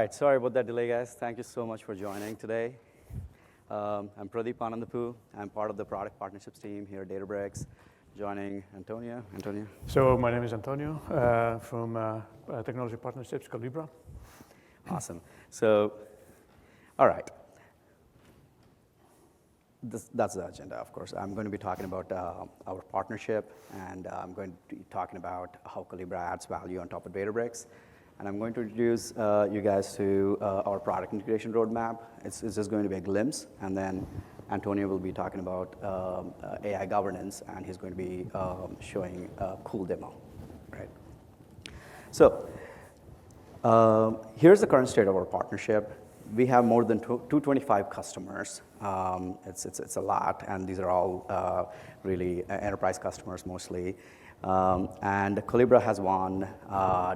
right, sorry about that delay, guys. Thank you so much for joining today. I'm Pradeep Anandapu. I'm part of the product partnerships team here at Databricks, joining Antonio. Antonio? So my name is Antonio from Technology Partnerships, Collibra. Awesome. So, all right. That's the agenda, of course. I'm going to be talking about our partnership, and I'm going to be talking about how Collibra adds value on top of Databricks. And I'm going to introduce you guys to our product integration roadmap. It's just going to be a glimpse, and then Antonio will be talking about AI governance, and he's going to be showing a cool demo, right? So here's the current state of our partnership. We have more than 225 customers. It's a lot, and these are all really enterprise customers mostly. And Collibra has won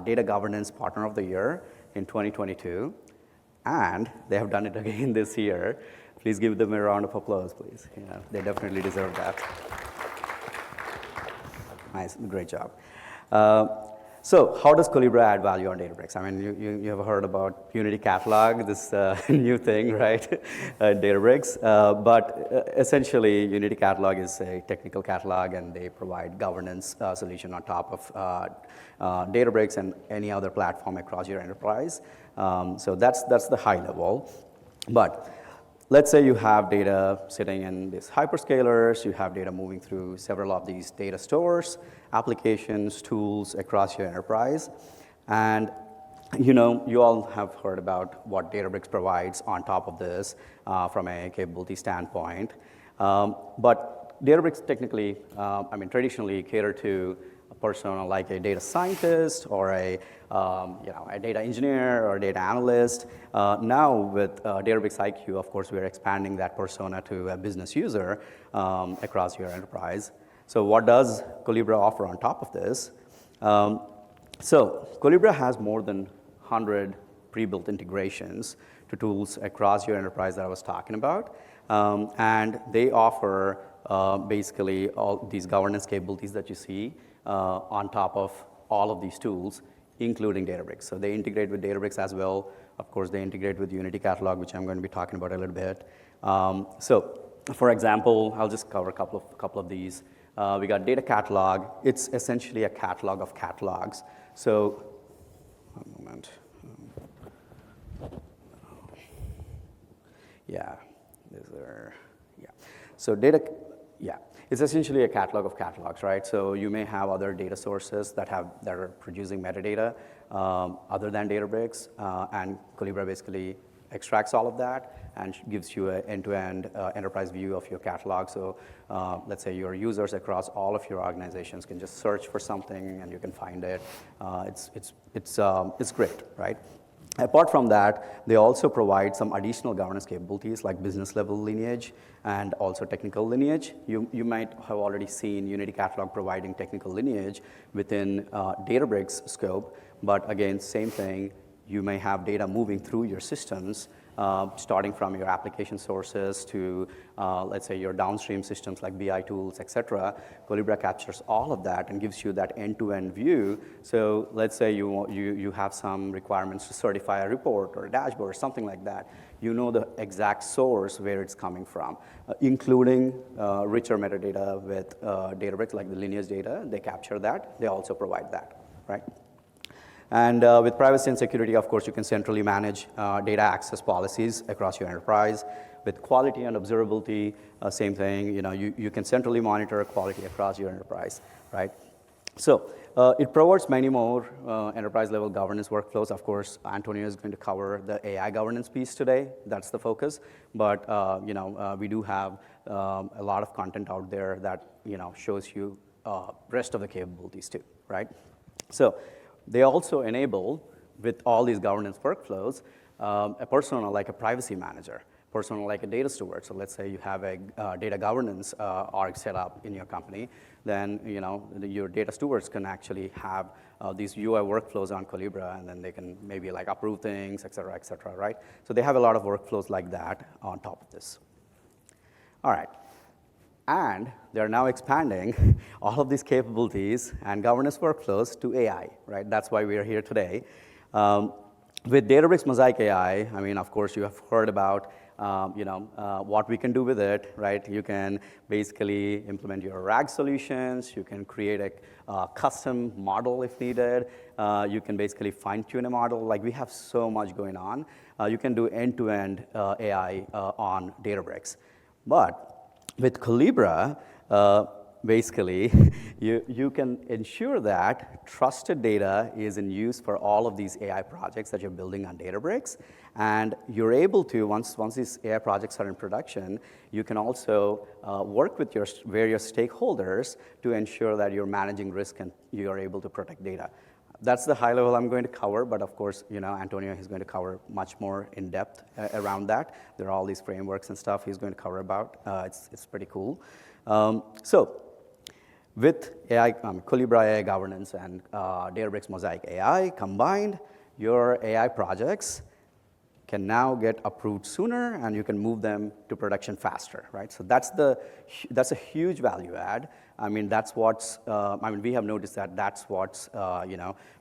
Data Governance Partner of the Year in 2022, and they have done it again this year. Please give them a round of applause, please. Yeah, they definitely deserve that. Nice, great job. So how does Collibra add value on Databricks? I mean, you have heard about Unity Catalog, this new thing, right, Databricks. But essentially, Unity Catalog is a technical catalog, and they provide governance solution on top of Databricks and any other platform across your enterprise. So that's the high level. But let's say you have data sitting in these hyperscalers, you have data moving through several of these data stores, applications, tools across your enterprise. And you all have heard about what Databricks provides on top of this from a capability standpoint. But Databricks technically, traditionally cater to a persona like a data scientist or a data engineer or a data analyst. Now with Databricks IQ, of course, we're expanding that persona to a business user across your enterprise. So what does Collibra offer on top of this? So Collibra has more than 100 pre-built integrations to tools across your enterprise that I was talking about. And they offer basically all these governance capabilities that you see on top of all of these tools, including Databricks. So they integrate with Databricks as well. Of course, they integrate with Unity Catalog, which I'm going to be talking about a little bit. So for example, I'll just cover a couple of these. We got Data Catalog. It's essentially a catalog of catalogs. So, one moment. Yeah, So it's essentially a catalog of catalogs, right? So you may have other data sources that are producing metadata other than Databricks, and Collibra basically extracts all of that and gives you an end-to-end enterprise view of your catalog. So let's say your users across all of your organizations can just search for something and you can find it. It's great, right? Apart from that, they also provide some additional governance capabilities like business level lineage and also technical lineage. You might have already seen Unity Catalog providing technical lineage within Databricks scope, but again, same thing. You may have data moving through your systems, starting from your application sources to, let's say, your downstream systems like BI tools, et cetera. Collibra captures all of that and gives you that end-to-end view. So let's say you have some requirements to certify a report or a dashboard or something like that. You know the exact source where it's coming from, including richer metadata with Databricks, like the lineage data. They capture that. They also provide that, right? And with privacy and security, of course, you can centrally manage data access policies across your enterprise. With quality and observability, same thing. You can centrally monitor quality across your enterprise, right? So it provides many more enterprise-level governance workflows. Of course, Antonio is going to cover the AI governance piece today. That's the focus. But we do have a lot of content out there that shows you rest of the capabilities too, right? So they also enable, with all these governance workflows, a persona like a privacy manager, persona like a data steward. So let's say you have a data governance org set up in your company, then your data stewards can actually have these UI workflows on Collibra, and then they can maybe like approve things, et cetera, right? So they have a lot of workflows like that on top of this. All right. And they're now expanding all of these capabilities and governance workflows to AI, right? That's why we are here today. With Databricks Mosaic AI, I mean, of course, you have heard about what we can do with it, right? You can basically implement your RAG solutions. You can create a custom model if needed. You can basically fine-tune a model. Like, we have so much going on. You can do end-to-end AI on Databricks. But with Collibra, basically, you can ensure that trusted data is in use for all of these AI projects that you're building on Databricks. And you're able to, once these AI projects are in production, you can also work with your various stakeholders to ensure that you're managing risk and you are able to protect data. That's the high level I'm going to cover, but of course, Antonio is going to cover much more in depth around that. There are all these frameworks and stuff he's going to cover about. It's pretty cool. With Collibra AI governance and Databricks Mosaic AI combined, your AI projects can now get approved sooner, and you can move them to production faster, right? So that's a huge value add. I mean, we have noticed that that's what's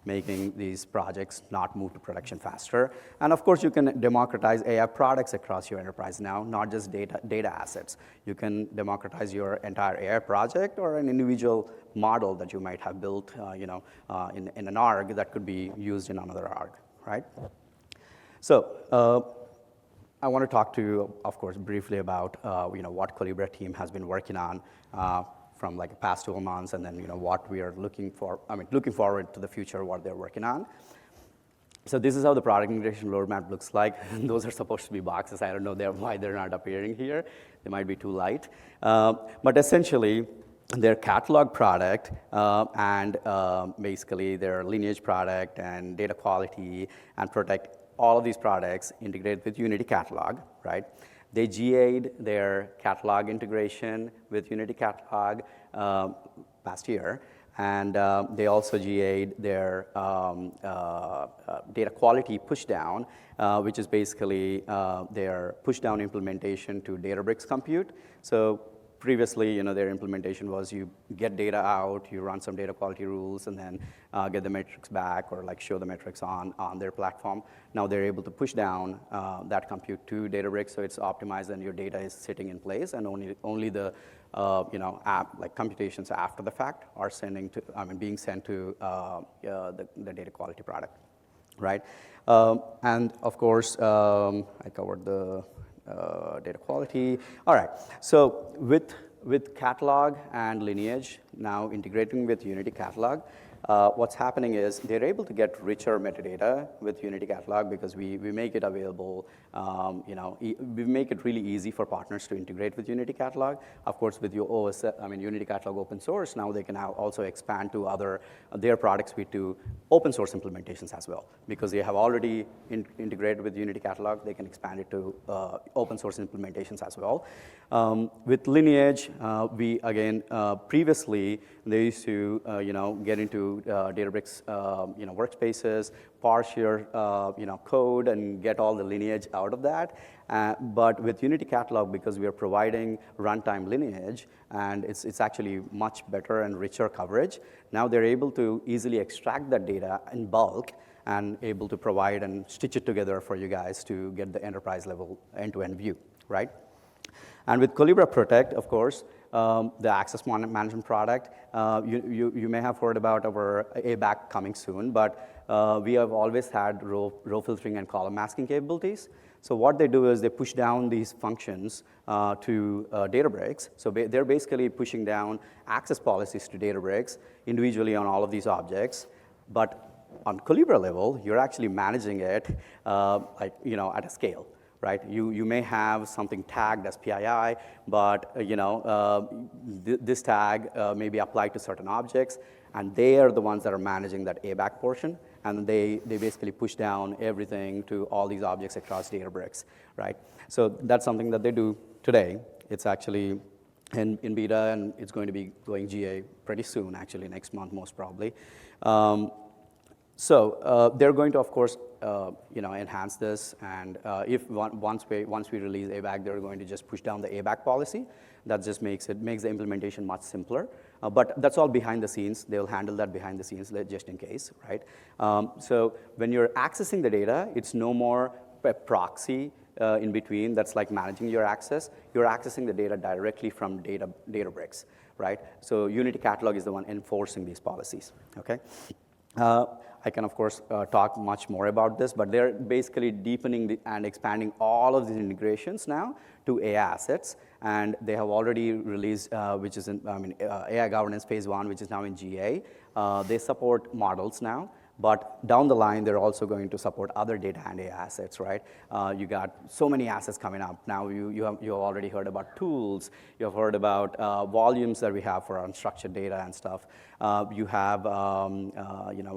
making these projects not move to production faster. And of course, you can democratize AI products across your enterprise now, not just data assets. You can democratize your entire AI project or an individual model that you might have built, in an org that could be used in another org, right? So I want to talk to you, of course, briefly about what Collibra team has been working on from like the past 12 months, and then what we are looking forward to the future, what they're working on. So this is how the product integration roadmap looks like. Those are supposed to be boxes. I don't know why they're not appearing here. They might be too light. But essentially, their catalog product and basically their lineage product and data quality and protect all of these products integrated with Unity Catalog, right? They GA'd their catalog integration with Unity Catalog last year, and they also GA'd their data quality pushdown, which is basically their pushdown implementation to Databricks Compute. So previously, their implementation was you get data out, you run some data quality rules, and then get the metrics back or like show the metrics on their platform. Now they're able to push down that compute to Databricks, so it's optimized and your data is sitting in place, and only the computations after the fact are being sent to the data quality product, right? And of course, I covered the data quality. All right, so with catalog and lineage now integrating with Unity Catalog, what's happening is they're able to get richer metadata with Unity Catalog because we make it available, we make it really easy for partners to integrate with Unity Catalog. Of course, with your Unity Catalog open source, now they can now also expand to their product suite to open source implementations as well. Because they have already integrated with Unity Catalog, they can expand it to open source implementations as well. With lineage, previously they used to, get into Databricks, workspaces, parse your, code and get all the lineage out of that. But with Unity Catalog, because we are providing runtime lineage, and it's actually much better and richer coverage, now they're able to easily extract that data in bulk and able to provide and stitch it together for you guys to get the enterprise level end-to-end view, right? And with Collibra Protect, of course, the access management product, you may have heard about our ABAC coming soon, but we have always had row filtering and column masking capabilities. So what they do is they push down these functions to Databricks. So they're basically pushing down access policies to Databricks individually on all of these objects. But on Collibra level, you're actually managing it at a scale. Right? You may have something tagged as PII, but this tag may be applied to certain objects, and they are the ones that are managing that ABAC portion, and they basically push down everything to all these objects across Databricks, right? So that's something that they do today. It's actually in beta, and it's going to be going GA pretty soon, actually next month most probably. So they're going to, of course, enhance this, and once we release ABAC, they're going to just push down the ABAC policy. That just makes the implementation much simpler. But that's all behind the scenes. They'll handle that behind the scenes just in case, right? So when you're accessing the data, it's no more a proxy in between that's like managing your access. You're accessing the data directly from Databricks, right? So Unity Catalog is the one enforcing these policies, okay? I can, of course, talk much more about this, but they're basically deepening and expanding all of these integrations now to AI assets, and they have already released, which is AI governance phase 1, which is now in GA. They support models now, but down the line, they're also going to support other data and AI assets, right? You got so many assets coming up. Now you have already heard about tools. You have heard about volumes that we have for unstructured data and stuff. You have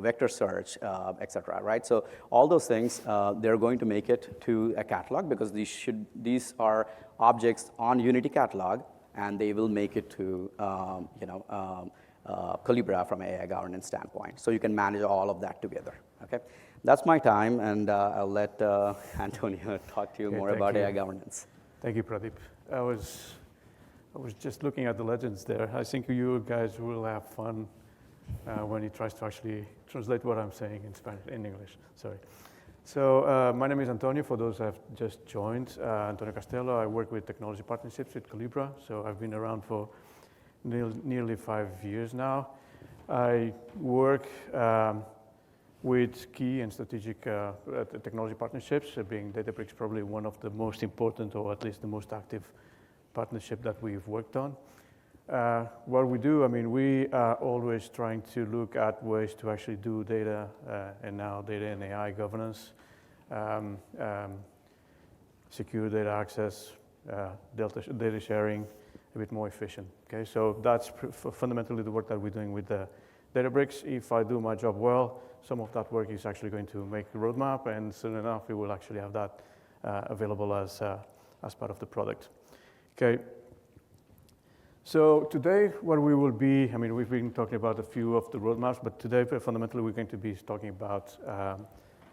vector search, et cetera, right? So all those things, they're going to make it to a catalog because these are objects on Unity Catalog, and they will make it to Collibra from an AI governance standpoint. So you can manage all of that together, okay? That's my time, and I'll let Antonio talk to you more about AI governance. Thank you, Pradeep. I was just looking at the legends there. I think you guys will have fun when he tries to actually translate what I'm saying in English, sorry. So my name is Antonio, for those who have just joined. Antonio Castelo, I work with technology partnerships with Collibra, so I've been around for nearly 5 years now. I work with key and strategic technology partnerships, being Databricks probably one of the most important, or at least the most active partnership that we've worked on. What we do, we are always trying to look at ways to actually do data and now data and AI governance, secure data access, data sharing, a bit more efficient, okay? So that's fundamentally the work that we're doing with the Databricks. If I do my job well, some of that work is actually going to make the roadmap, and soon enough we will actually have that available as part of the product, okay? So today what we will be, we've been talking about a few of the roadmaps, but today fundamentally we're going to be talking about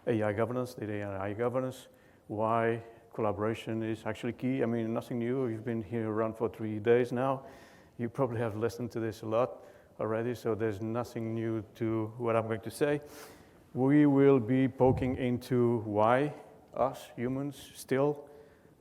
AI governance, data and AI governance, why collaboration is actually key. Nothing new. You've been here around for 3 days now. You probably have listened to this a lot already, so there's nothing new to what I'm going to say. We will be poking into why us humans still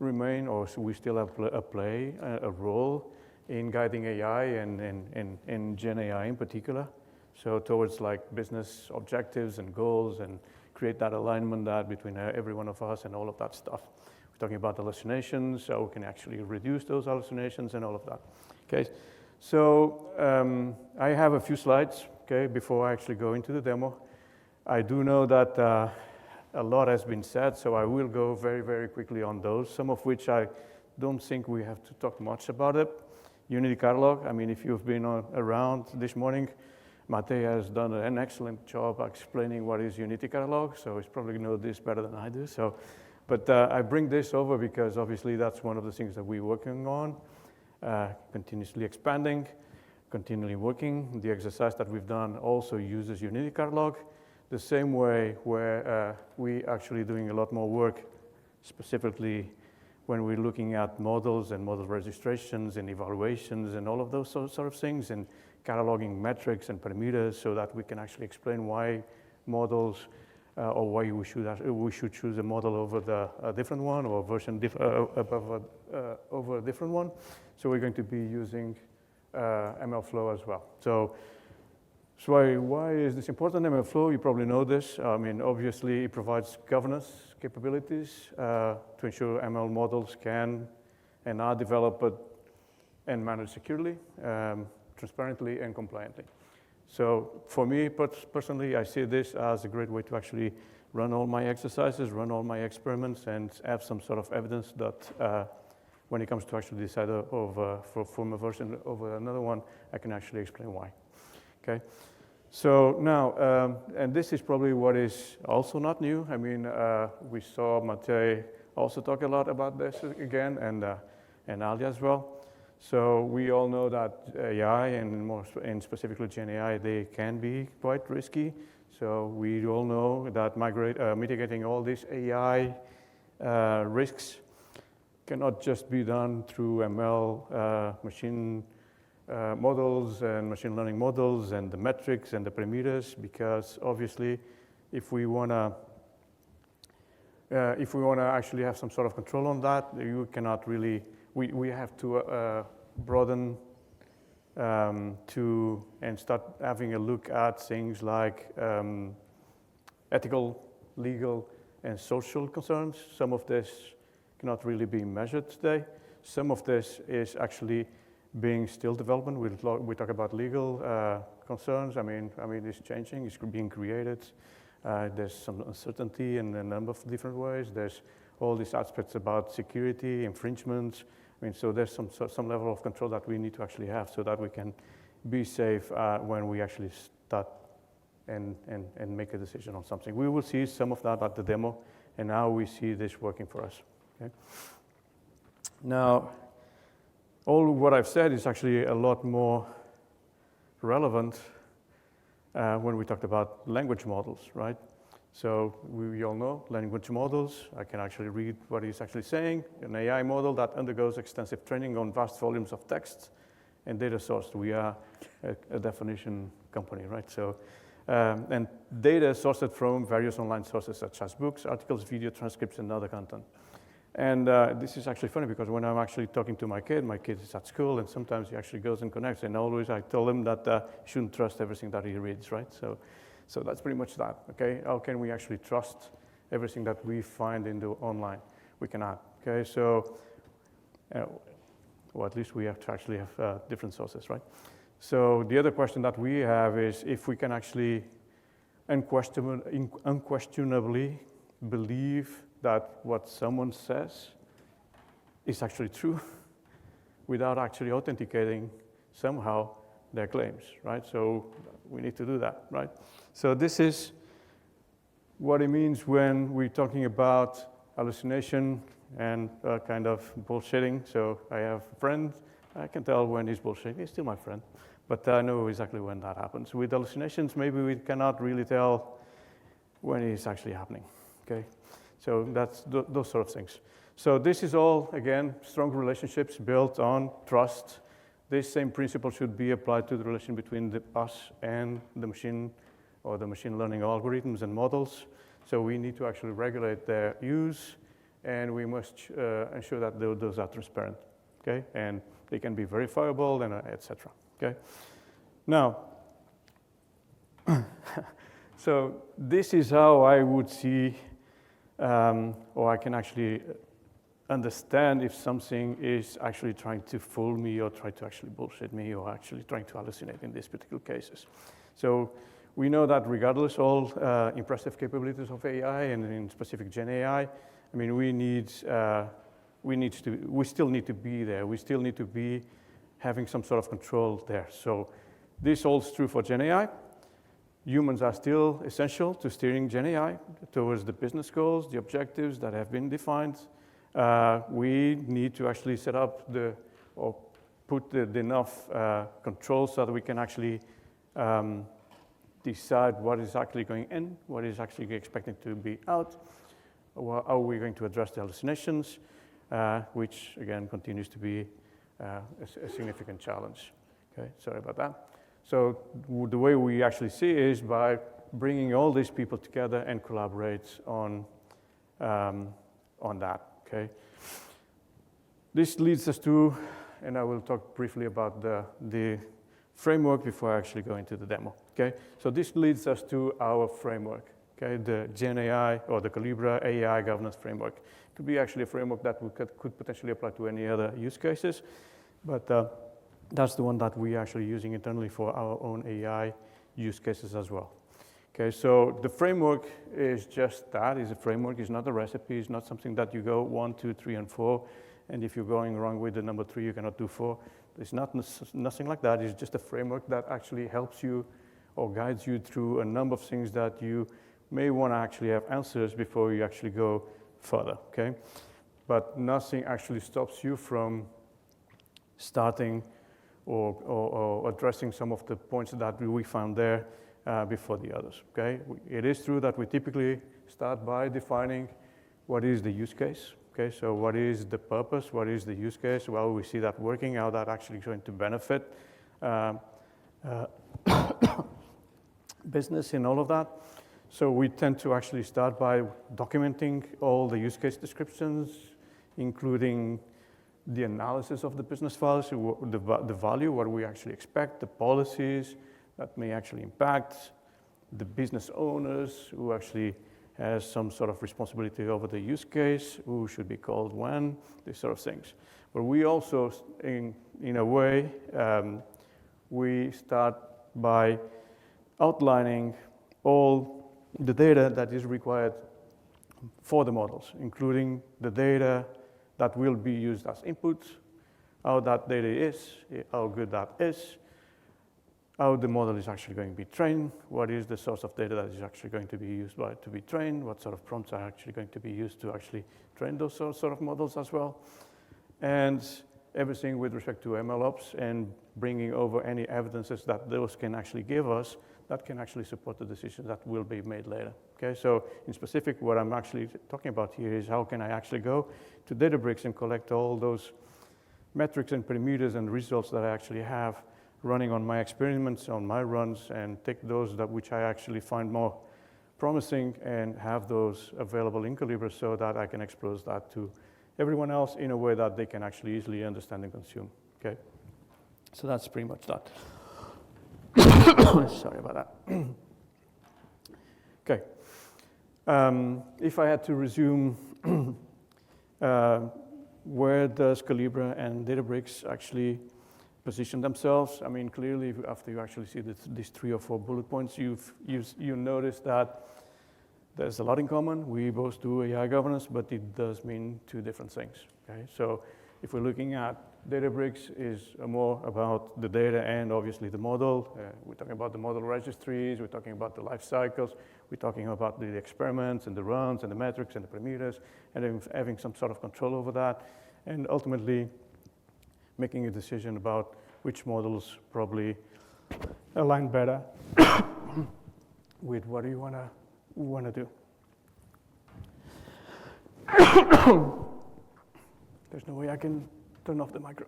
remain, or we still have a role in guiding AI and Gen AI in particular. So towards like business objectives and goals, and create that alignment between every one of us and all of that stuff. We're talking about hallucinations, so we can actually reduce those hallucinations and all of that, okay? So I have a few slides, okay, before I actually go into the demo. I do know that a lot has been said, so I will go very, very quickly on those, some of which I don't think we have to talk much about it. Unity Catalog, if you've been around this morning, Mate has done an excellent job explaining what is Unity Catalog, so he's probably know this better than I do. But I bring this over because obviously that's one of the things that we're working on, continuously expanding, continually working. The exercise that we've done also uses Unity Catalog, the same way where we actually doing a lot more work, specifically when we're looking at models and model registrations and evaluations and all of those sort of things, and cataloging metrics and parameters so that we can actually explain why models or why we should choose a model over a different one, or a version over a different one. So we're going to be using MLflow as well. So why is this important? MLflow, you probably know this. Obviously it provides governance capabilities to ensure ML models can and are developed and managed securely, transparently and compliantly. So for me personally, I see this as a great way to actually run all my exercises, run all my experiments, and have some sort of evidence that when it comes to actually decide from a version over another one, I can actually explain why. Okay. So now, and this is probably what is also not new. We saw Mate also talk a lot about this again, and Ali as well. So we all know that AI, and specifically Gen AI, they can be quite risky. So we all know that mitigating all these AI risks cannot just be done through ML, machine models and machine learning models and the metrics and the parameters, because obviously if we want to actually have some sort of control on that, you cannot really, we have to broaden and start having a look at things like ethical, legal, and social concerns. Some of this cannot really be measured today. Some of this is actually being still development. We talk about legal concerns. I mean, it's changing, it's being created. There's some uncertainty in a number of different ways. There's all these aspects about security, infringements. I mean, so there's some level of control that we need to actually have so that we can be safe when we actually start and make a decision on something. We will see some of that at the demo, and now we see this working for us. Okay? Now, all what I've said is actually a lot more relevant when we talked about language models, right? So we all know language models. I can actually read what he's actually saying. An AI model that undergoes extensive training on vast volumes of text and data sourced. We are a definition company, right? So, and data sourced from various online sources such as books, articles, video, transcripts, and other content. And this is actually funny because when I'm actually talking to my kid is at school, and sometimes he actually goes and connects, and always I tell him that he shouldn't trust everything that he reads, right? So that's pretty much that, okay? How can we actually trust everything that we find in the online? We cannot, okay? So, or at least we have to actually have different sources, right? So the other question that we have is if we can actually unquestionably believe that what someone says is actually true without actually authenticating somehow their claims, right? So we need to do that, right? So this is what it means when we're talking about hallucination and kind of bullshitting. So I have a friend, I can tell when he's bullshitting, he's still my friend, but I know exactly when that happens. With hallucinations, maybe we cannot really tell when it's actually happening, okay? So that's those sort of things. So this is all, again, strong relationships built on trust. This same principle should be applied to the relation between us and the machine or the machine learning algorithms and models. So we need to actually regulate their use, and we must ensure that those are transparent, okay? And they can be verifiable, and etc. Okay? Now, so this is how I would see, or I can actually understand if something is actually trying to fool me or try to actually bullshit me or actually trying to hallucinate in these particular cases. So we know that regardless all impressive capabilities of AI and in specific Gen AI, I mean, we still need to be there. We still need to be having some sort of control there. So this holds true for Gen AI. Humans are still essential to steering Gen AI towards the business goals, the objectives that have been defined. We need to actually set up or put enough control so that we can actually decide what is actually going in, what is actually expected to be out, how are we going to address the hallucinations, which again continues to be a significant challenge. Okay, sorry about that. So the way we actually see it is by bringing all these people together and collaborate on that. Okay. This leads us to, and I will talk briefly about the framework before I actually go into the demo. Okay. So this leads us to our framework. Okay, the Gen AI or the Collibra AI governance framework. It could be actually a framework that we could potentially apply to any other use cases, but that's the one that we're actually using internally for our own AI use cases as well. Okay, so the framework is just that, is a framework, it's not a recipe, it's not something that you go 1, 2, 3, and 4, and if you're going wrong with the number 3, you cannot do 4. It's nothing like that, it's just a framework that actually helps you or guides you through a number of things that you may want to actually have answers before you actually go further, okay? But nothing actually stops you from starting or addressing some of the points that we found there before the others, okay? It is true that we typically start by defining what is the use case, Okay, so what is the purpose? What is the use case? Well, we see that working, how that actually is going to benefit business in all of that. So we tend to actually start by documenting all the use case descriptions, including the analysis of the business files, so the value, what we actually expect, the policies that may actually impact, the business owners who actually has some sort of responsibility over the use case, who should be called when, these sort of things. But we also, in a way, we start by outlining all the data that is required for the models, including the data that will be used as inputs, how that data is, how good that is, how the model is actually going to be trained, what is the source of data that is actually going to be used to be trained, what sort of prompts are actually going to be used to actually train those sort of models as well, and everything with respect to MLOps and bringing over any evidences that those can actually give us that can actually support the decisions that will be made later. Okay, so in specific, what I'm actually talking about here is how can I actually go to Databricks and collect all those metrics and parameters and results that I actually have running on my experiments, on my runs, and take those that which I actually find more promising and have those available in Collibra so that I can expose that to everyone else in a way that they can actually easily understand and consume. Okay, so that's pretty much that. Sorry about that. Okay, if I had to resume, where does Collibra and Databricks actually position themselves? I mean, clearly, after you actually see these 3 or 4 bullet points, you notice that there's a lot in common. We both do AI governance, but it does mean 2 different things. Okay, so if we're looking at Databricks is more about the data and obviously the model. We're talking about the model registries, we're talking about the life cycles, we're talking about the experiments and the runs and the metrics and the parameters, and having some sort of control over that, and ultimately making a decision about which models probably align better with what you wanna do. There's no way I can turn off the micro.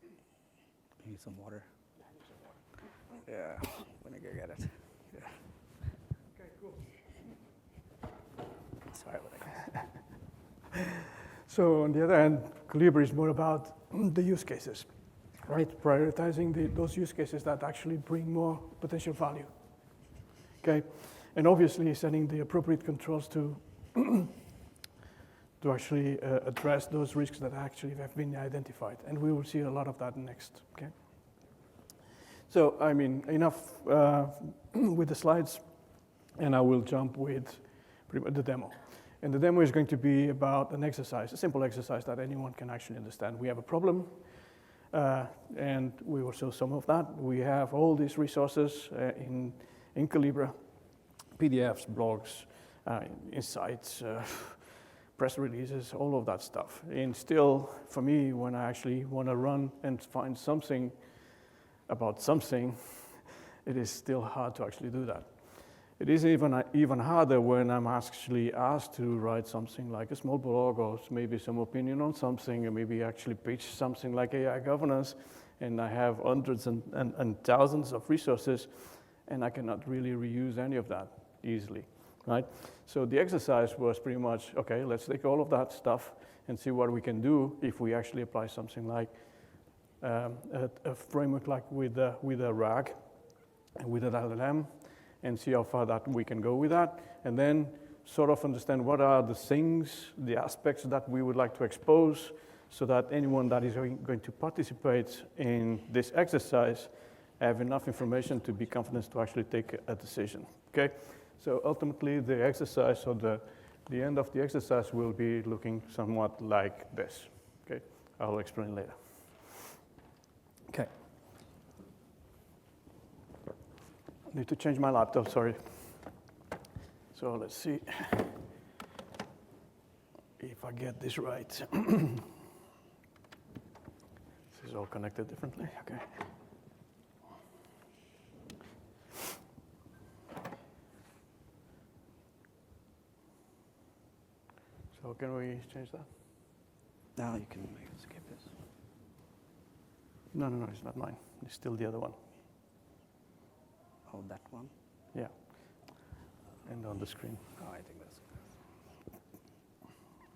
You need some water? Yeah, let me go get it. Yeah. Okay, cool. Sorry about that. So on the other hand, Collibra is more about the use cases, right? Prioritizing those use cases that actually bring more potential value. Okay, and obviously setting the appropriate controls to actually address those risks that actually have been identified. And we will see a lot of that next, okay? So, I mean, enough with the slides, and I will jump with the demo. And the demo is going to be about an exercise, a simple exercise that anyone can actually understand. We have a problem, and we will show some of that. We have all these resources in Collibra, PDFs, blogs, insights, press releases, all of that stuff. And still, for me, when I actually want to run and find something about something, it is still hard to actually do that. It is even harder when I'm actually asked to write something like a small blog or maybe some opinion on something, or maybe actually pitch something like AI governance, and I have hundreds and thousands of resources, and I cannot really reuse any of that easily. Right? So the exercise was pretty much, okay, let's take all of that stuff and see what we can do if we actually apply something like a framework like with a RAG and with an LLM, and see how far that we can go with that, and then sort of understand what are the things, the aspects that we would like to expose, so that anyone that is going to participate in this exercise have enough information to be confident to actually take a decision. Okay? So ultimately, the exercise, or the end of the exercise will be looking somewhat like this. Okay, I'll explain later. Okay. I need to change my laptop, sorry. So let's see if I get this right. This is all connected differently, okay. can we change that? Now you can skip this. No, it's not mine. It's still the other one. Oh, that one? Yeah. And on the screen. Oh, I think that's.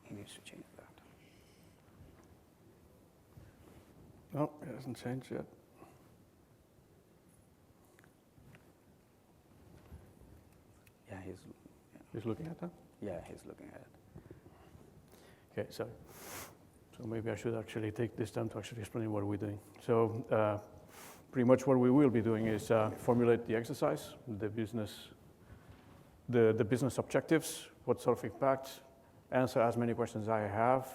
He needs to change that. No, it hasn't changed yet. Yeah, He's looking at that? yeah, he's looking at it. Okay, sorry. So maybe I should actually take this time to actually explain what we're doing. So pretty much what we will be doing is formulate the exercise, the business objectives, what sort of impact, answer as many questions as I have.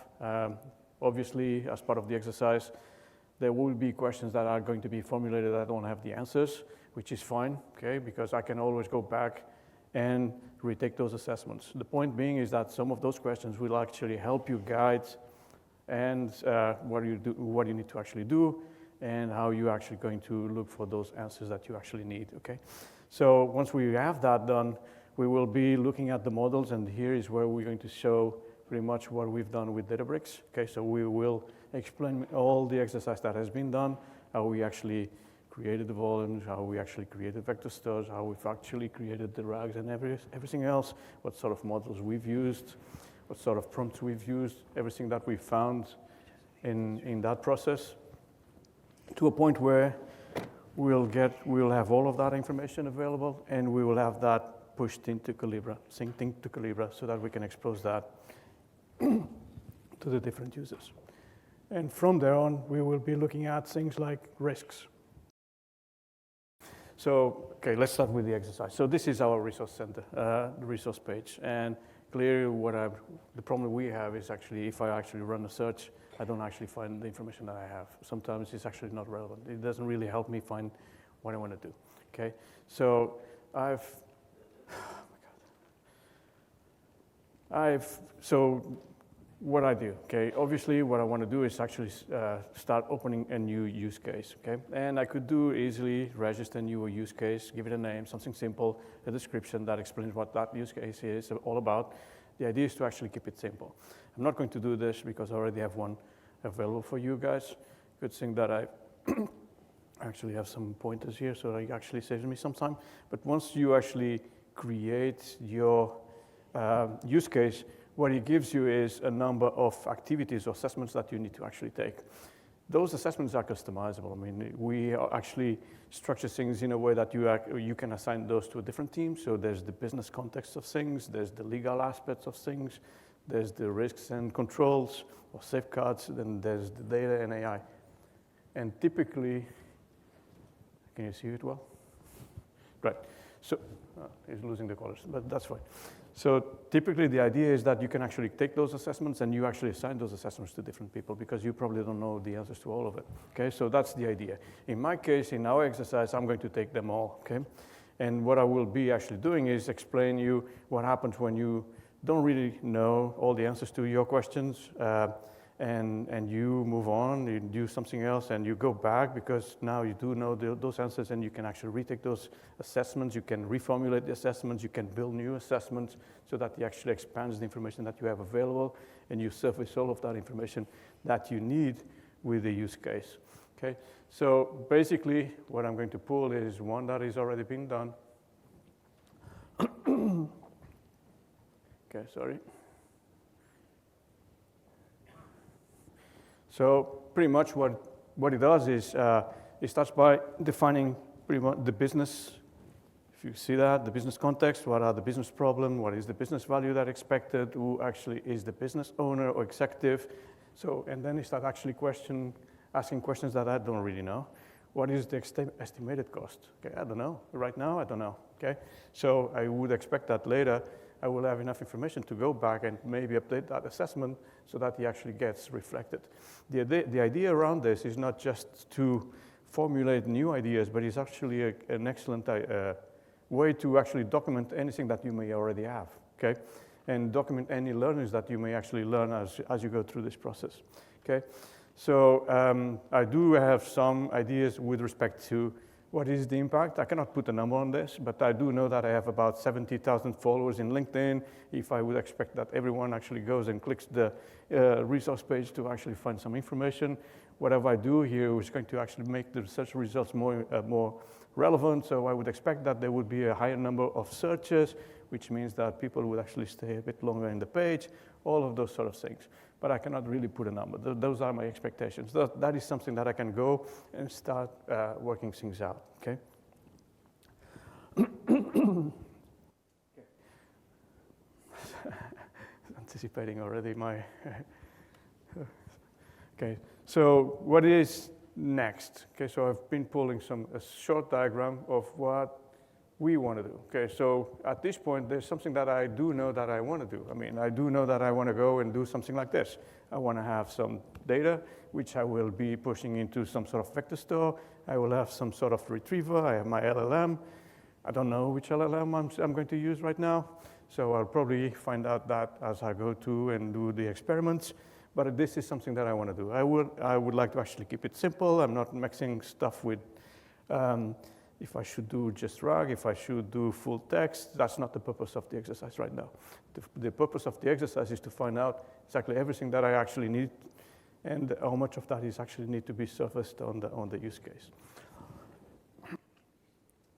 Obviously, as part of the exercise, there will be questions that are going to be formulated that I don't have the answers, which is fine, okay, because I can always go back and retake those assessments. The point being is that some of those questions will actually help you guide and what you need to actually do and how you're actually going to look for those answers that you actually need, okay? So once we have that done, we will be looking at the models, and here is where we're going to show pretty much what we've done with Databricks, okay? So we will explain all the exercise that has been done, how we actually created the volumes, how we actually created vector stores, how we've actually created the RAGs and everything else, what sort of models we've used, what sort of prompts we've used, everything that we found in that process, to a point where we'll have all of that information available, and we will have that pushed into Collibra, synced into Collibra, so that we can expose that to the different users. And from there on, we will be looking at things like risks. So, okay, let's start with the exercise. So this is our resource center, the resource page. And clearly the problem we have is actually, if I actually run a search, I don't actually find the information that I have. Sometimes it's actually not relevant. It doesn't really help me find what I want to do, okay? So what I do, okay? Obviously, what I want to do is actually start opening a new use case, okay? And I could do easily register a new use case, give it a name, something simple, a description that explains what that use case is all about. The idea is to actually keep it simple. I'm not going to do this because I already have one available for you guys. Good thing that I actually have some pointers here, so it actually saves me some time. But once you actually create your use case, what it gives you is a number of activities or assessments that you need to actually take. Those assessments are customizable. I mean, we actually structure things in a way that you can assign those to a different team. So there's the business context of things, there's the legal aspects of things, there's the risks and controls or safeguards, then there's the data and AI. And typically, can you see it well? Right. So he's losing the colors, but that's fine. So typically the idea is that you can actually take those assessments and you actually assign those assessments to different people because you probably don't know the answers to all of it, okay? So that's the idea. In my case, in our exercise, I'm going to take them all, okay? And what I will be actually doing is explain you what happens when you don't really know all the answers to your questions and you move on, you do something else, and you go back because now you do know those answers, and you can actually retake those assessments, you can reformulate the assessments, you can build new assessments so that it actually expands the information that you have available, and you surface all of that information that you need with the use case, okay? So basically, what I'm going to pull is one that is already been done. Okay, sorry. So pretty much what it does is it starts by defining pretty much the business. If you see that, the business context, what are the business problems, what is the business value that expected, who actually is the business owner or executive. So, and then you start actually asking questions that I don't really know. What is the estimated cost? Okay, I don't know. Right now, I don't know, okay? So I would expect that later I will have enough information to go back and maybe update that assessment so that it actually gets reflected. The idea around this is not just to formulate new ideas, but it's actually an excellent way to actually document anything that you may already have, okay? And document any learnings that you may actually learn as you go through this process, okay? So I do have some ideas with respect to What is the impact? I cannot put a number on this, but I do know that I have about 70,000 followers in LinkedIn. If I would expect that everyone actually goes and clicks the resource page to actually find some information, whatever I do here is going to actually make the search results more relevant. So I would expect that there would be a higher number of searches, which means that people would actually stay a bit longer in the page, all of those sort of things. But I cannot really put a number. Those are my expectations. That is something that I can go and start working things out, okay? Anticipating already my, okay. So what is next? Okay, so I've been pulling a short diagram of what we want to do. Okay, so at this point, there's something that I do know that I want to do. I mean, I do know that I want to go and do something like this. I want to have some data, which I will be pushing into some sort of vector store. I will have some sort of retriever. I have my LLM. I don't know which LLM I'm going to use right now. So I'll probably find out that as I go to and do the experiments. But this is something that I want to do. I would like to actually keep it simple. I'm not mixing stuff with if I should do just RAG, if I should do full text. That's not the purpose of the exercise right now. The purpose of the exercise is to find out exactly everything that I actually need and how much of that is actually need to be surfaced on the use case.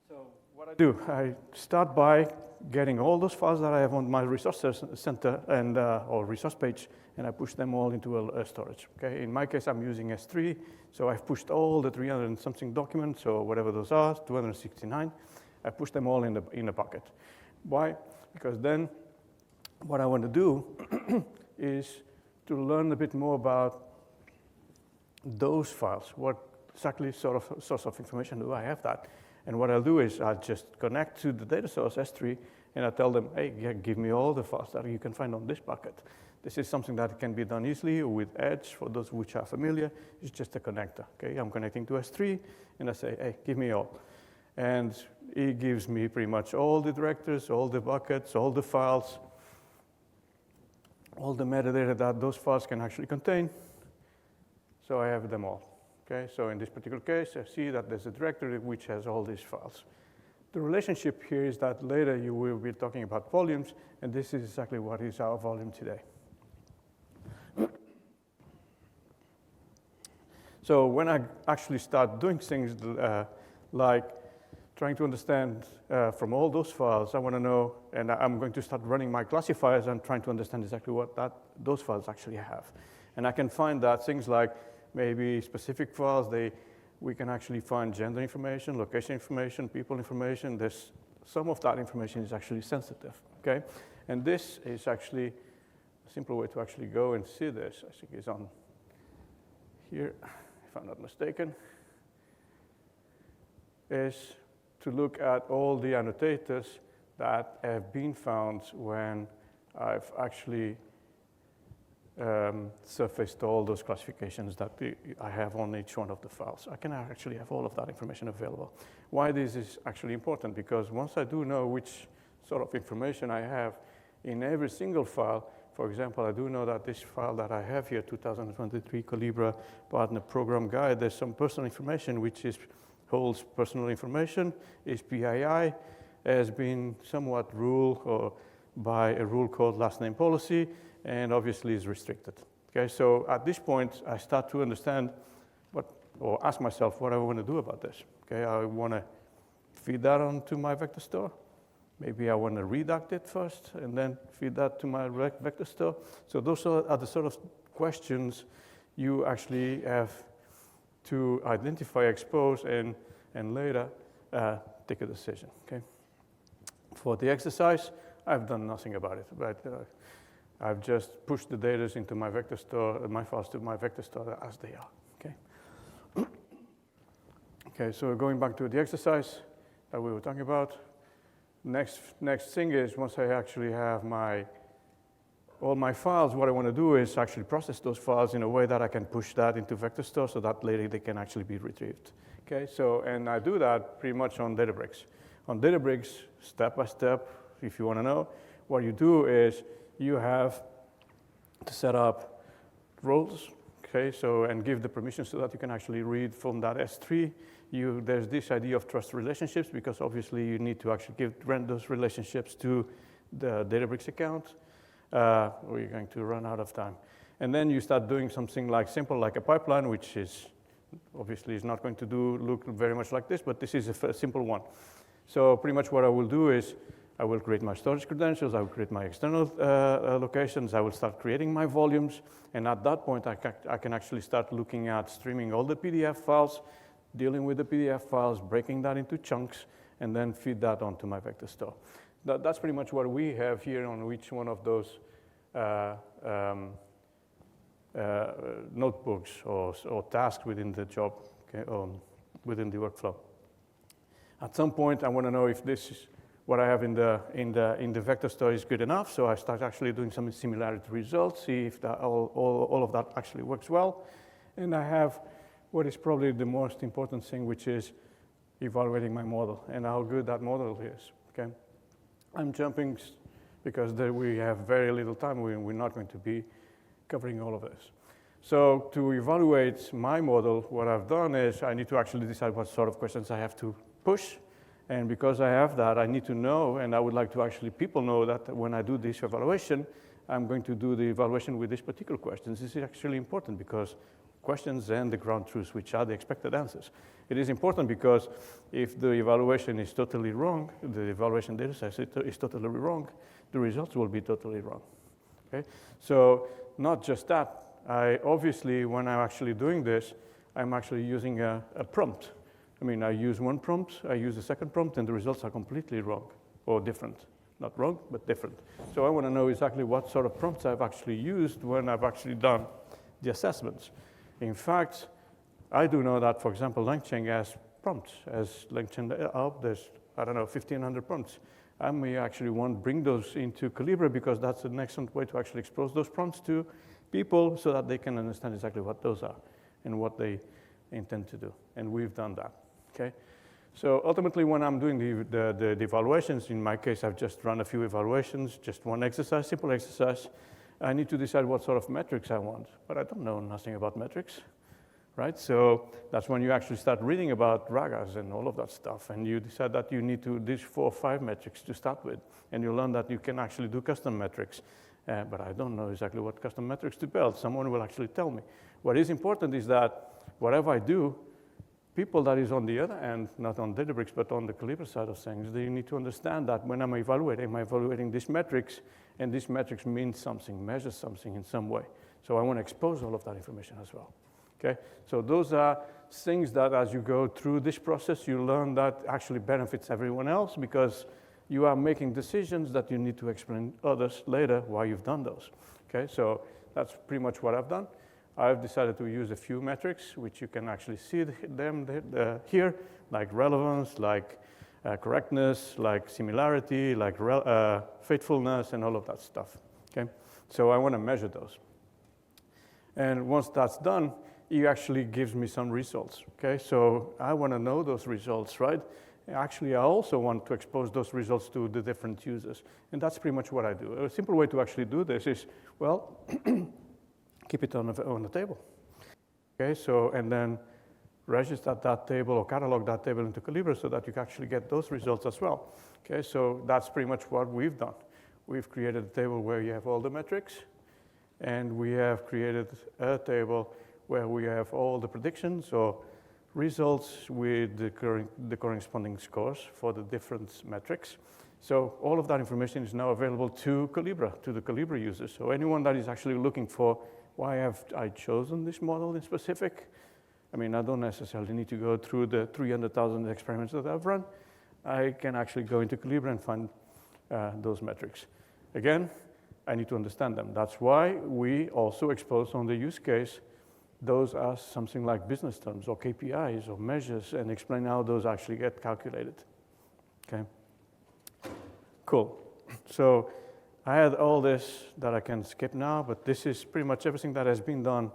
So what I do, I start by getting all those files that I have on my resource center and or resource page, and I push them all into a storage. Okay, in my case, I'm using S3, so I've pushed all the 300 and something documents, or whatever those are, 269. I push them all in a bucket. Why? Because then, what I want to do is to learn a bit more about those files. What exactly sort of source of information do I have that? And what I'll do is I'll just connect to the data source S3, and I tell them, hey, yeah, give me all the files that you can find on this bucket. This is something that can be done easily with Edge. For those which are familiar, it's just a connector. Okay, I'm connecting to S3, and I say, hey, give me all. And it gives me pretty much all the directors, all the buckets, all the files, all the metadata that those files can actually contain. So I have them all. Okay, so in this particular case, I see that there's a directory which has all these files. The relationship here is that later you will be talking about volumes, and this is exactly what is our volume today. So when I actually start doing things like trying to understand from all those files, I want to know, and I'm going to start running my classifiers and trying to understand exactly what those files actually have. And I can find that things like maybe specific files, we can actually find gender information, location information, people information. There's some of that information is actually sensitive, okay? And this is actually a simple way to actually go and see this. I think it's on here, if I'm not mistaken, is to look at all the annotators that have been found when I've actually surfaced all those classifications that I have on each one of the files. I can actually have all of that information available. Why this is actually important? Because once I do know which sort of information I have in every single file, for example, I do know that this file that I have here, 2023 Collibra Partner Program Guide, there's some personal information which holds personal information, is PII, has been somewhat ruled or by a rule called last name policy, and obviously is restricted. Okay, so at this point, I start to understand or ask myself what I want to do about this. Okay, I want to feed that onto my vector store. Maybe I want to redact it first and then feed that to my vector store. So those are the sort of questions you actually have to identify, expose, and later take a decision. Okay. For the exercise, I've done nothing about it, but I've just pushed the data into my vector store, my files to my vector store as they are. Okay. Okay. So going back to the exercise that we were talking about. Next thing is once I actually have all my files, what I want to do is actually process those files in a way that I can push that into vector store so that later they can actually be retrieved. Okay. So and I do that pretty much on Databricks. On Databricks, step by step, if you want to know, what you do is you have to set up roles. okay? So, and give the permissions so that you can actually read from that S3. There's this idea of trust relationships, because obviously you need to actually grant those relationships to the Databricks account. We're going to run out of time. And then you start doing something like simple, like a pipeline, which is obviously is not going to look very much like this, but this is a simple one. So pretty much what I will do is I will create my storage credentials, I will create my external locations, I will start creating my volumes, and at that point I can actually start looking at streaming all the PDF files, dealing with the PDF files, breaking that into chunks, and then feed that onto my vector store. That's pretty much what we have here on each one of those notebooks or tasks within the job, okay, within the workflow. At some point, I want to know if this is what I have in the vector store is good enough. So I start actually doing some similarity results, see if all of that actually works well. And I have what is probably the most important thing, which is evaluating my model and how good that model is. Okay, I'm jumping because we have very little time. We're not going to be covering all of this. So to evaluate my model, what I've done is I need to actually decide what sort of questions I have to push. And because I have that, I need to know, and I would like to actually people know that when I do this evaluation, I'm going to do the evaluation with these particular questions. This is actually important because questions and the ground truths, which are the expected answers. It is important because if the evaluation is totally wrong, the evaluation data set is totally wrong, the results will be totally wrong. Okay? So not just that, obviously when I'm actually doing this, I'm actually using a prompt. I mean, I use one prompt, I use a second prompt, and the results are completely wrong or different. Not wrong, but different. So I want to know exactly what sort of prompts I've actually used when I've actually done the assessments. In fact, I do know that, for example, LangChain has prompts. As LangChain up, there's, I don't know, 1,500 prompts. I may actually want to bring those into Collibra because that's an excellent way to actually expose those prompts to people so that they can understand exactly what those are and what they intend to do. And we've done that, okay? So ultimately, when I'm doing the evaluations, in my case, I've just run a few evaluations, just one exercise, simple exercise. I need to decide what sort of metrics I want, but I don't know nothing about metrics, right? So that's when you actually start reading about ragas and all of that stuff, and you decide that you need to do 4 or 5 metrics to start with, and you learn that you can actually do custom metrics, but I don't know exactly what custom metrics to build. Someone will actually tell me. What is important is that whatever I do, people that is on the other end, not on Databricks, but on the Collibra side of things, they need to understand that when I'm evaluating these metrics, and these metrics mean something, measure something in some way. So I want to expose all of that information as well. Okay? So those are things that as you go through this process, you learn that actually benefits everyone else because you are making decisions that you need to explain others later why you've done those. Okay? So that's pretty much what I've done. I've decided to use a few metrics, which you can actually see them here, like relevance, like correctness, like similarity, like faithfulness, and all of that stuff, okay? So I want to measure those. And once that's done, it actually gives me some results, okay? So I want to know those results, right? Actually, I also want to expose those results to the different users. And that's pretty much what I do. A simple way to actually do this is, well, keep it on the table. Okay, so, and then register that table or catalog that table into Collibra so that you can actually get those results as well. Okay, so that's pretty much what we've done. We've created a table where you have all the metrics, and we have created a table where we have all the predictions or results with the corresponding scores for the different metrics. So all of that information is now available to Collibra, to the Collibra users. So anyone that is actually looking for why have I chosen this model in specific? I mean, I don't necessarily need to go through the 300,000 experiments that I've run. I can actually go into Collibra and find those metrics. Again, I need to understand them. That's why we also expose on the use case those are something like business terms or KPIs or measures and explain how those actually get calculated. Okay, cool. So I had all this that I can skip now, but this is pretty much everything that has been done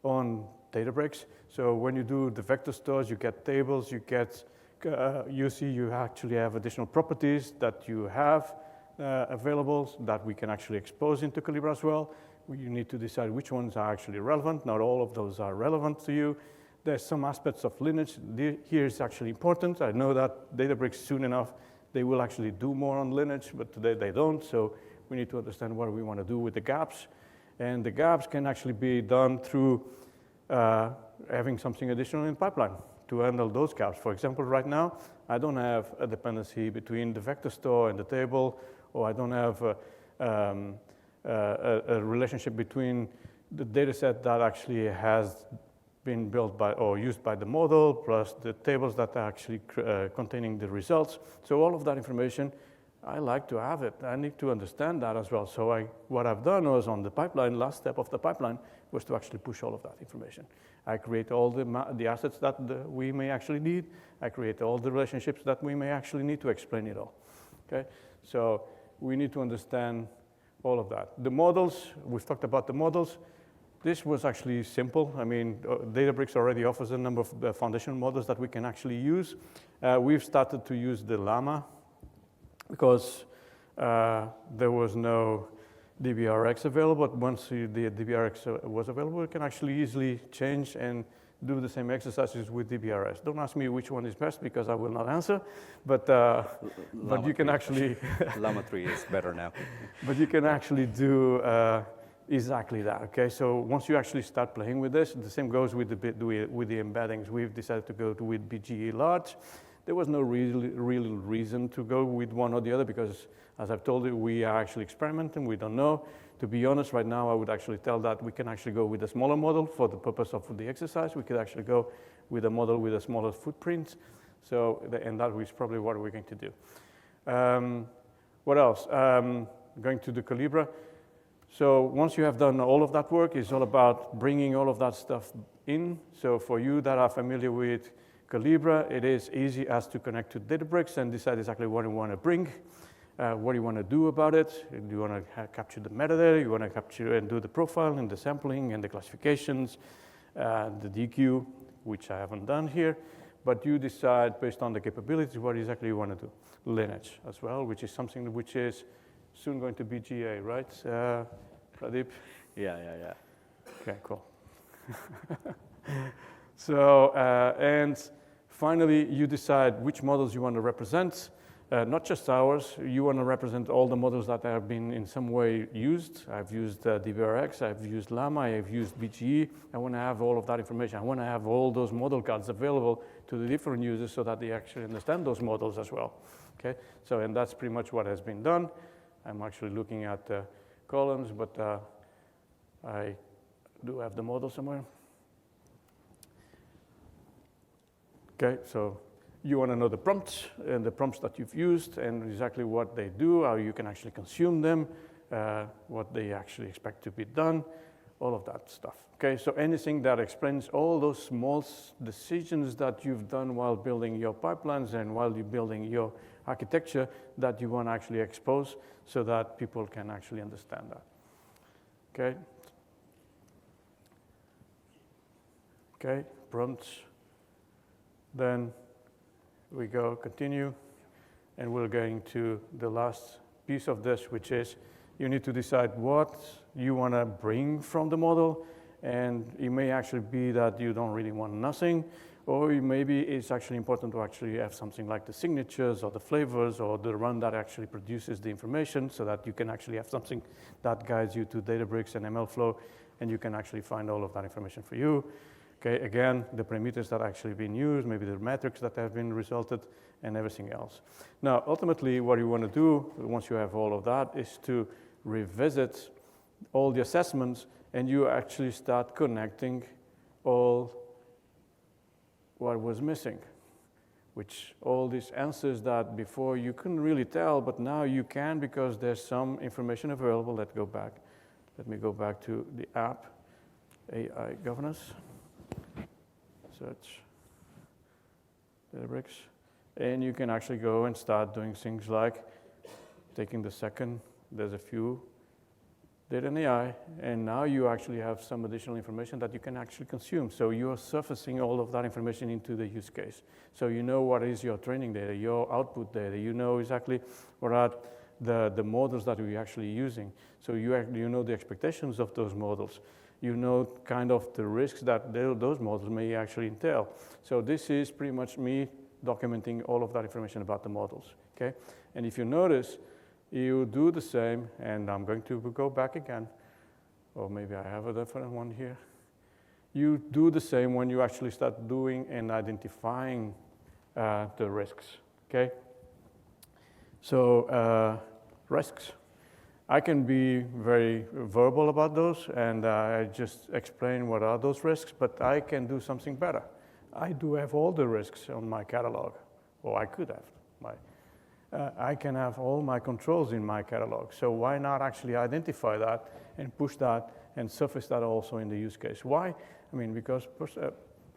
on Databricks. So when you do the vector stores, you get tables, you get, you actually have additional properties that you have available that we can actually expose into Collibra as well. You need to decide which ones are actually relevant. Not all of those are relevant to you. There's some aspects of lineage. Here is actually important. I know that Databricks soon enough, they will actually do more on lineage, but today they don't. So we need to understand what we want to do with the gaps. And the gaps can actually be done through having something additional in pipeline to handle those gaps. For example, right now, I don't have a dependency between the vector store and the table, or I don't have a relationship between the data set that actually has been built by or used by the model, plus the tables that are actually containing the results. So all of that information, I like to have it. I need to understand that as well. So what I've done was on the pipeline, last step of the pipeline, was to actually push all of that information. I create all the assets that we may actually need. I create all the relationships that we may actually need to explain it all. Okay? So we need to understand all of that. The models, we've talked about the models. This was actually simple. I mean, Databricks already offers a number of foundation models that we can actually use. We've started to use the Llama because there was no DBRX available. But once the DBRX was available, we can actually easily change and do the same exercises with DBRS. Don't ask me which one is best because I will not answer, but you can actually... Llama 3 is better now. But you can actually do exactly that, okay? So once you actually start playing with this, the same goes with the embeddings. We've decided to go with BGE large. There was no real reason to go with one or the other because, as I've told you, we are actually experimenting. We don't know. To be honest, right now, I would actually tell that we can actually go with a smaller model for the purpose of the exercise. We could actually go with a model with a smaller footprint. So, and that is probably what we're going to do. What else? Going to the Collibra. So once you have done all of that work, it's all about bringing all of that stuff in. So for you that are familiar with Collibra, it is easy as to connect to Databricks and decide exactly what you want to bring, what you want to do about it. Do you want to capture the metadata? You want to capture and do the profile and the sampling and the classifications, the DQ, which I haven't done here. But you decide based on the capabilities what exactly you want to do. Lineage as well, which is something which is soon going to be GA, right, Pradeep? Yeah. Okay, cool. So, and finally, you decide which models you want to represent, not just ours. You want to represent all the models that have been in some way used. I've used DBRX, I've used Llama, I've used BGE. I want to have all of that information. I want to have all those model cards available to the different users so that they actually understand those models as well. Okay, so, and that's pretty much what has been done. I'm actually looking at columns, but I do have the model somewhere. Okay, so you want to know the prompts and the prompts that you've used and exactly what they do, how you can actually consume them, what they actually expect to be done, all of that stuff. Okay, so anything that explains all those small decisions that you've done while building your pipelines and while you're building your architecture that you want to actually expose so that people can actually understand that. Okay? Okay, prompts. Then we go continue, and we're going to the last piece of this, which is you need to decide what you want to bring from the model, and it may actually be that you don't really want nothing, or maybe it's actually important to actually have something like the signatures or the flavors or the run that actually produces the information so that you can actually have something that guides you to Databricks and MLflow, and you can actually find all of that information for you. Okay, again, the parameters that are actually being used, maybe the metrics that have been resulted, and everything else. Now, ultimately, what you want to do, once you have all of that, is to revisit all the assessments, and you actually start connecting all what was missing, which all these answers that before you couldn't really tell, but now you can because there's some information available. Let me go back to the app, AI governance. Search Databricks, and you can actually go and start doing things like taking the second, there's a few data and AI, and now you actually have some additional information that you can actually consume. So you're surfacing all of that information into the use case. So you know what is your training data, your output data, you know exactly what are the models that we're actually using. So you know the expectations of those models. You know kind of the risks that those models may actually entail. So this is pretty much me documenting all of that information about the models, okay? And if you notice, you do the same, and I'm going to go back again, or maybe I have a different one here. You do the same when you actually start doing and identifying the risks, okay? So risks. I can be very verbal about those, and I just explain what are those risks, but I can do something better. I do have all the risks on my catalog, or I could have. I can have all my controls in my catalog, so why not actually identify that and push that and surface that also in the use case? Why? I mean, because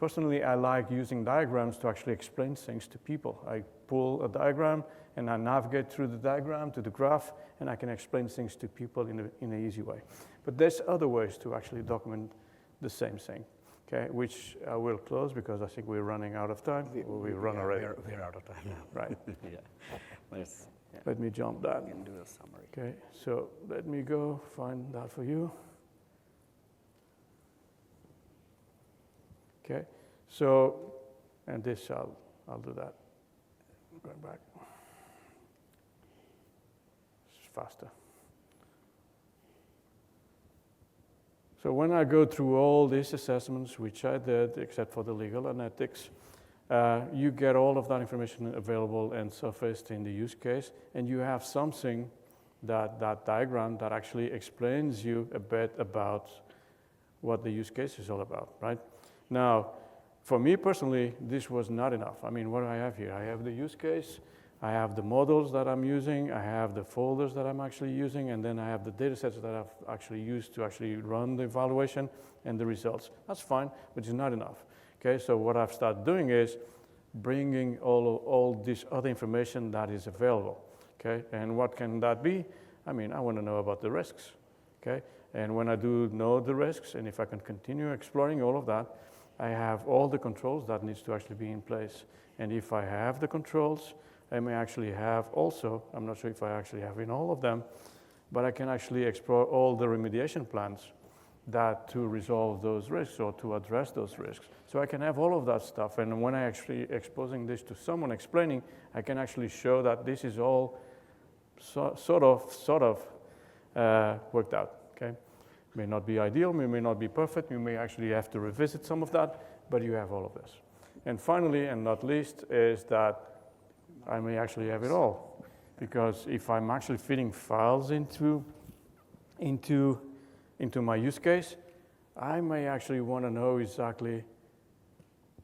personally, I like using diagrams to actually explain things to people. I pull a diagram, and I navigate through the diagram to the graph, and I can explain things to people in an easy way. But there's other ways to actually document the same thing, okay? Which I will close because I think we're running out of time. We've run already. We're out of time now. Right. Yeah. Let me jump that. We can do a summary. Okay, so let me go find that for you. Okay, so, and this I'll do that. Going back. It's faster. So when I go through all these assessments, which I did, except for the legal and ethics, you get all of that information available and surfaced in the use case, and you have something that diagram that actually explains you a bit about what the use case is all about, right? Now, for me personally, this was not enough. I mean, what do I have here? I have the use case, I have the models that I'm using, I have the folders that I'm actually using, and then I have the data sets that I've actually used to actually run the evaluation and the results. That's fine, but it's not enough. Okay, so what I've started doing is bringing all this other information that is available. Okay, and what can that be? I mean, I want to know about the risks. Okay, and when I do know the risks, and if I can continue exploring all of that, I have all the controls that needs to actually be in place. And if I have the controls, I may actually have also, I'm not sure if I actually have in all of them, but I can actually explore all the remediation plans that to resolve those risks or to address those risks. So I can have all of that stuff, and when I actually exposing this to someone explaining, I can actually show that this is all sort of worked out, okay? May not be ideal, may not be perfect, you may actually have to revisit some of that, but you have all of this. And finally, and not least, is that I may actually have it all, because if I'm actually feeding files into my use case, I may actually want to know exactly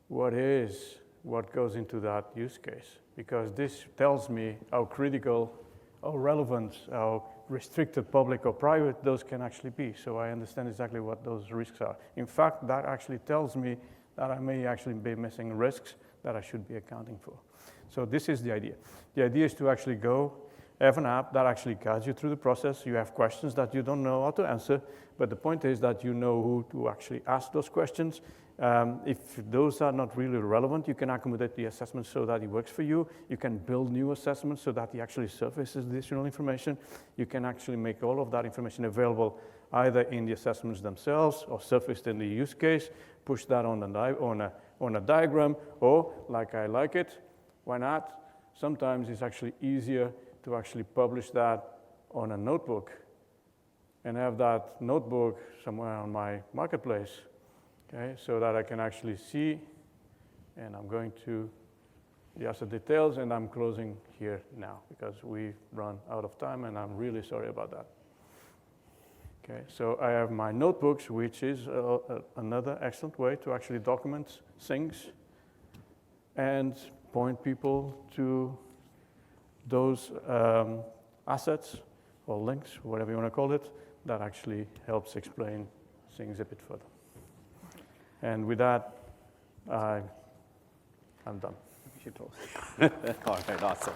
what goes into that use case, because this tells me how critical, how relevant, how restricted public or private those can actually be, so I understand exactly what those risks are. In fact, that actually tells me that I may actually be missing risks that I should be accounting for. So this is the idea. The idea is to actually go have an app that actually guides you through the process. You have questions that you don't know how to answer, but the point is that you know who to actually ask those questions. If those are not really relevant, you can accommodate the assessment so that it works for you. You can build new assessments so that it actually surfaces additional information. You can actually make all of that information available either in the assessments themselves or surfaced in the use case, push that on a diagram, or like I like it, why not? Sometimes it's actually easier to actually publish that on a notebook and have that notebook somewhere on my marketplace, okay, so that I can actually see, and I'm going to the asset details, and I'm closing here now because we've run out of time, and I'm really sorry about that. Okay, so I have my notebooks, which is another excellent way to actually document things and point people to those assets or links, whatever you want to call it, that actually helps explain things a bit further. And with that, I'm done. All right, awesome.